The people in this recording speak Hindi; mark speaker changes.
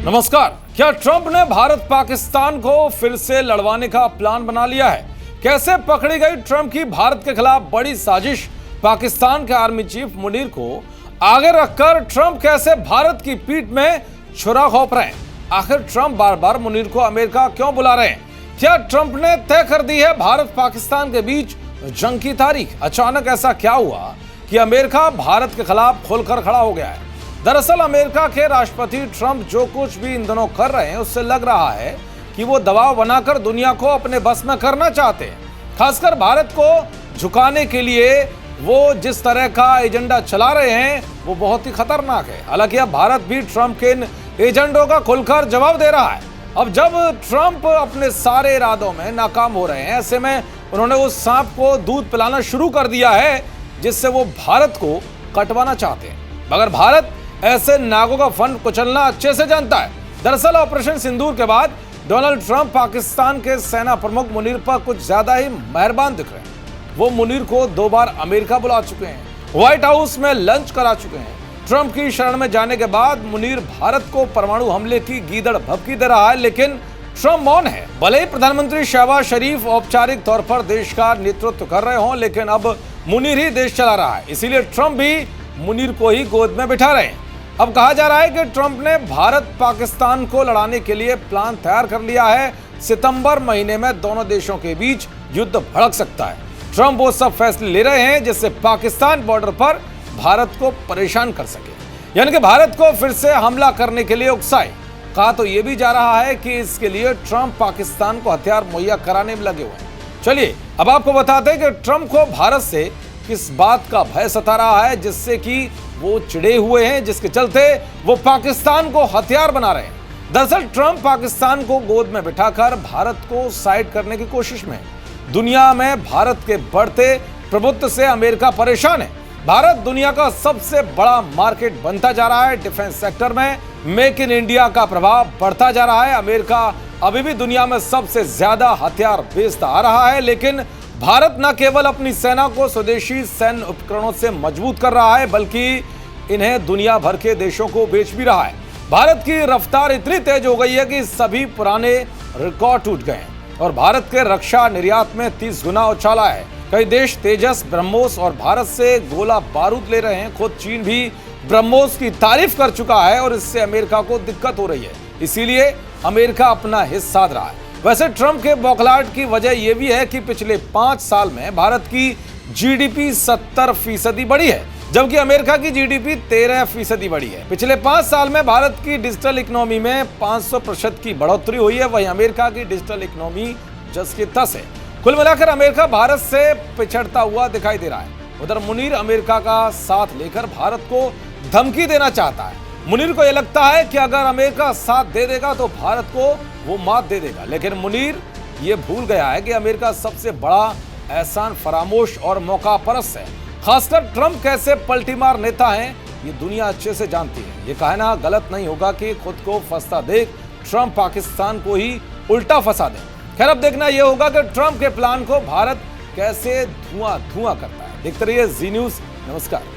Speaker 1: नमस्कार। क्या ट्रंप ने भारत पाकिस्तान को फिर से लड़वाने का प्लान बना लिया है? कैसे पकड़ी गई ट्रंप की भारत के खिलाफ बड़ी साजिश? पाकिस्तान के आर्मी चीफ मुनीर को आगे रखकर ट्रंप कैसे भारत की पीठ में छुरा घोंप रहे हैं? आखिर ट्रंप बार बार मुनीर को अमेरिका क्यों बुला रहे हैं? क्या ट्रंप ने तय कर दी है भारत पाकिस्तान के बीच जंग की तारीख? अचानक ऐसा क्या हुआ कि अमेरिका भारत के खिलाफ खुलकर खड़ा हो गया है? दरअसल अमेरिका के राष्ट्रपति ट्रंप जो कुछ भी इन दिनों कर रहे हैं उससे लग रहा है कि वो दबाव बनाकर दुनिया को अपने बस में करना चाहते हैं। खासकर भारत को झुकाने के लिए वो जिस तरह का एजेंडा चला रहे हैं वो बहुत ही खतरनाक है। हालांकि अब भारत भी ट्रंप के इन एजेंडों का खुलकर जवाब दे रहा है। अब जब ट्रंप अपने सारे इरादों में नाकाम हो रहे हैं, ऐसे में उन्होंने उस सांप को दूध पिलाना शुरू कर दिया है जिससे वो भारत को कटवाना चाहते हैं। मगर भारत ऐसे नागों का फन कुचलना अच्छे से जानता है। दरअसल ऑपरेशन सिंदूर के बाद डोनाल्ड ट्रंप पाकिस्तान के सेना प्रमुख मुनीर पर कुछ ज्यादा ही मेहरबान दिख रहे हैं। वो मुनीर को 2 बार अमेरिका बुला चुके हैं, व्हाइट हाउस में लंच करा चुके हैं। ट्रंप की शरण में जाने के बाद मुनीर भारत को परमाणु हमले की गीदड़ भभकी दे रहा है, लेकिन ट्रंप मौन है। भले ही प्रधानमंत्री शहबाज शरीफ औपचारिक तौर पर देश का नेतृत्व कर रहे हों, लेकिन अब मुनीर ही देश चला रहा है। इसीलिए ट्रंप भी मुनीर को ही गोद में बिठा रहे हैं। अब कहा जा रहा है कि ट्रंप ने भारत पाकिस्तान को लड़ाने के लिए प्लान तैयार कर लिया है। सितंबर महीने में दोनों देशों के बीच युद्ध भड़क सकता है। ट्रंप वो सब फैसले ले रहे हैं जिससे पाकिस्तान बॉर्डर पर भारत को परेशान कर सके, यानी कि भारत को फिर से हमला करने के लिए उकसाए। कहा तो यह भी जा रहा है कि इसके लिए ट्रंप पाकिस्तान को हथियार मुहैया कराने में लगे हुए हैं। चलिए अब आपको बताते हैं कि ट्रंप को भारत से किस बात का भय सता रहा है, जिससे कि वो चिढ़े हुए हैं, जिसके चलते वो पाकिस्तान को हथियार बना रहे हैं। दरअसल ट्रंप पाकिस्तान को गोद में बिठाकर भारत को साइड करने की कोशिश में है। दुनिया में भारत के बढ़ते प्रभुत्व से अमेरिका परेशान है। भारत दुनिया का सबसे बड़ा मार्केट बनता जा रहा है। डिफेंस सेक्टर में मेक इन इंडिया का प्रभाव बढ़ता जा रहा है। अमेरिका अभी भी दुनिया में सबसे ज्यादा हथियार बेचता आ रहा है, लेकिन भारत न केवल अपनी सेना को स्वदेशी सैन्य उपकरणों से मजबूत कर रहा है, बल्कि इन्हें दुनिया भर के देशों को बेच भी रहा है। भारत की रफ्तार इतनी तेज हो गई है कि सभी पुराने रिकॉर्ड टूट गए हैं और भारत के रक्षा निर्यात में 30 गुना उछाला है। कई देश तेजस, ब्रह्मोस और भारत से गोला बारूद ले रहे हैं। खुद चीन भी ब्रह्मोस की तारीफ कर चुका है और इससे अमेरिका को दिक्कत हो रही है। इसीलिए अमेरिका अपना हिस्सा साध रहा है। वैसे ट्रंप के बौखलाहट की वजह यह भी है कि पिछले 5 साल में भारत की जीडीपी 70% बढ़ी है, जबकि अमेरिका की जीडीपी 13% बढ़ी है। पिछले 5 साल में भारत की डिजिटल इकोनॉमी में 500% की बढ़ोतरी हुई है, वहीं अमेरिका की डिजिटल इकोनॉमी जस की तस है। कुल मिलाकर अमेरिका भारत से पिछड़ता हुआ दिखाई दे रहा है। उधर मुनीर अमेरिका का साथ लेकर भारत को धमकी देना चाहता है। मुनीर को यह लगता है कि अगर अमेरिका साथ दे देगा तो भारत को वो मात दे देगा, लेकिन मुनीर ये भूल गया है कि अमेरिका सबसे बड़ा एहसान फरामोश और मौका परस्त है। खासकर ट्रंप कैसे पलटीमार नेता हैं ये दुनिया अच्छे से जानती है। ये कहना गलत नहीं होगा कि खुद को फंसता देख ट्रंप पाकिस्तान को ही उल्टा फंसा दे। खैर अब देखना यह होगा कि ट्रंप के प्लान को भारत कैसे धुआं धुआं करता है। देखते रहिए जी न्यूज़। नमस्कार।